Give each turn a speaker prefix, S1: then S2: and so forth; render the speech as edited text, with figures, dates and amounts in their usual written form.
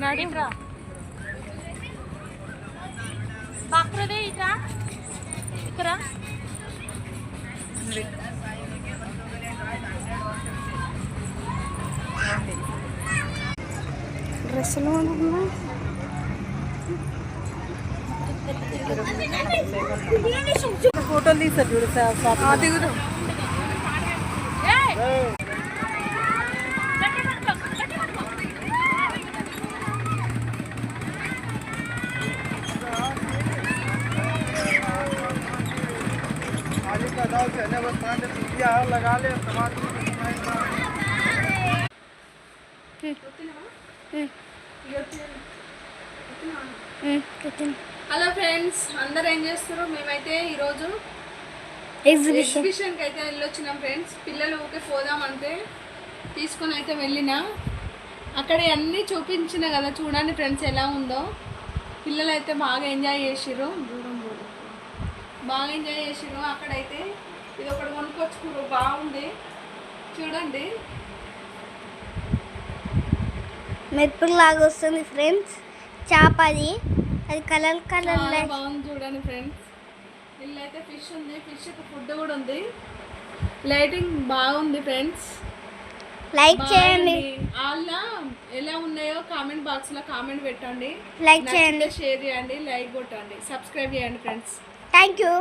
S1: నడిరా బాక్రదే ఇట్రా ఇక్కడ డ్రెస్సులు ఫోటోలు తీస్తారు చూడు దిగురు लगा ले హలో ఫ్రెండ్స్ అందరు ఏం చేస్తారు మేమైతే ఈరోజు ఎగ్జిబిషన్కి అయితే వెళ్ళొచ్చినాం ఫ్రెండ్స్ పిల్లలు ఊకే పోదామంటే తీసుకొని అయితే వెళ్ళినా అక్కడ అన్నీ చూపించిన కదా చూడండి ఫ్రెండ్స్ ఎలా ఉందో పిల్లలు అయితే బాగా ఎంజాయ్ చేసిర్రు అక్కడైతే ఇది ఒకటి కొనుక్కొచ్చుకురు బాగుంది చూడండి
S2: మెరుపులు లాగా వస్తుంది ఫ్రెండ్స్ చేప అది కలర్
S1: బాగుంది చూడండి ఫ్రెండ్స్ ఇల్లు అయితే ఫిష్ ఉంది ఫిష్ ఫుడ్ కూడా ఉంది లైటింగ్ బాగుంది ఫ్రెండ్స్
S2: లైక్ చేయండి
S1: వాళ్ళ ఎలా ఉన్నాయో కామెంట్ బాక్స్ లో కామెంట్ పెట్టండి
S2: లైక్ చేయండి
S1: షేర్ చేయండి లైక్ కొట్టండి సబ్స్క్రైబ్ చేయండి ఫ్రెండ్స్
S2: థ్యాంక్ యూ